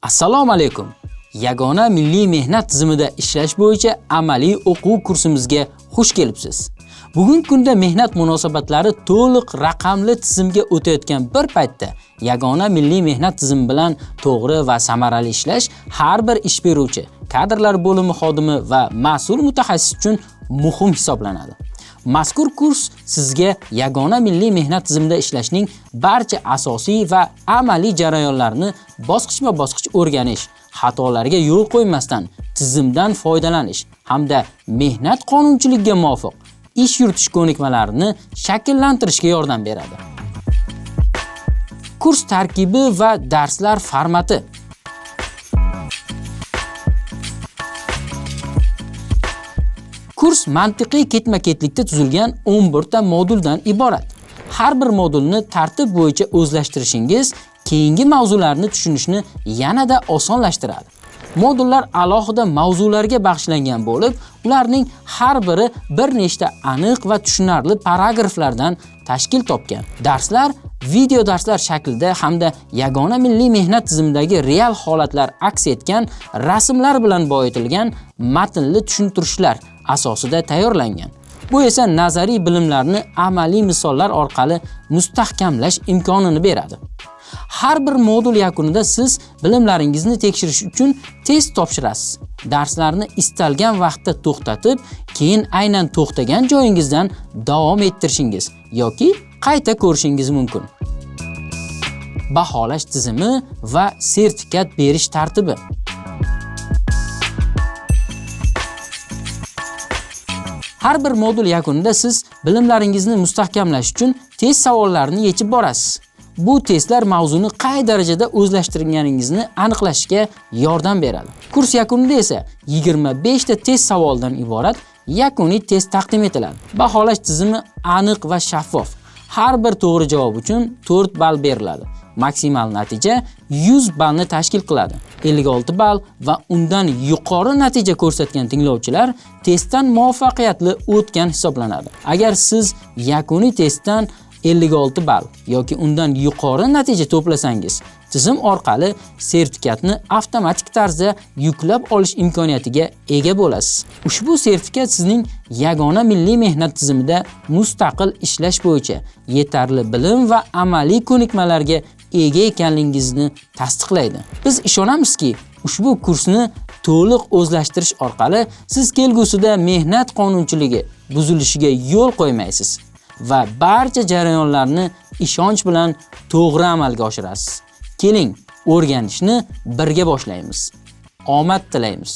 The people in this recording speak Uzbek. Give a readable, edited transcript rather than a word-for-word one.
Assalomu alaykum. Yagona milliy mehnat tizimida ishlash bo'yicha amaliy o'quv kursimizga xush kelibsiz. Bugungi kunda mehnat munosabatlari to'liq raqamli tizimga o'tayotgan bir paytda yagona milliy mehnat tizimi bilan to'g'ri va samarali ishlash har bir ish beruvchi, kadrlar bo'limi xodimi va mas'ul mutaxassis uchun muhim hisoblanadi. Mazkur kurs sizga yagona milliy mehnat tizimida ishlashning barcha asosiy va amaliy jarayonlarini bosqichma-bosqich o'rganish, xatolarga yo'l qo'ymasdan tizimdan foydalanish hamda mehnat qonunchiligiga muvofiq ish yuritish ko'nikmalarini shakllantirishga yordam beradi. Kurs tarkibi va darslar formati. Kurs mantiqiy ketma-ketlikda tuzilgan 11 ta moduldan iborat. Har bir modulni tartib bo'yicha o'zlashtirishingiz keyingi mavzularni tushunishni yanada osonlashtiradi. Modullar alohida mavzularga bag'ishlangan bo'lib, ularning har biri bir nechta aniq va tushunarli paragraflardan tashkil topgan. Darslar video darslar shaklida hamda yagona milliy mehnat tizimidagi real holatlar aks etgan rasmlar bilan boyitilgan matnli tushuntirishlar asosida tayyorlangan. Bu esa nazariy bilimlarni amaliy misollar orqali mustahkamlash imkonini beradi. Har bir modul yakunida siz bilimlaringizni tekshirish uchun test topshirasiz. Darslarni istalgan vaqtda to'xtatib, keyin aynan to'xtagan joyingizdan davom ettirishingiz yoki qayta ko'rishingiz mumkin. Baholash tizimi va sertifikat berish tartibi. Har bir modul yakunida siz bilimlaringizni mustahkamlash uchun test savollarini yechib borasiz. Bu testlar mavzuni qay darajada o'zlashtirganingizni aniqlashga yordam beradi. Kurs yakunida esa 25 ta test savoldan iborat yakuniy test taqdim etiladi. Baholash tizimi aniq va shaffof. Har bir to'g'ri javob uchun 4 ball beriladi. Maksimal natija 100 ballni tashkil qiladi. 56 ball va undan yuqori natija ko'rsatgan tinglovchilar testdan muvaffaqiyatli o'tgan hisoblanadi. Agar siz yakuniy testdan 56 ball yoki undan yuqori natija to'plasangiz, tizim orqali sertifikatni avtomatik tarzda yuklab olish imkoniyatiga ega bo'lasiz. Ushbu sertifikat sizning yagona milliy mehnat tizimida mustaqil ishlash bo'yicha yetarli bilim va amaliy ko'nikmalarga ega ekanligingizni tasdiqlaydi. Biz ishonamizki, ushbu kursni to'liq o'zlashtirish orqali siz kelgusida mehnat qonunchiligi buzilishiga yo'l qo'ymaysiz va barcha jarayonlarni ishonch bilan to'g'ri amalga oshirasiz. Keling, o'rganishni birga boshlaymiz. Omad tilaymiz.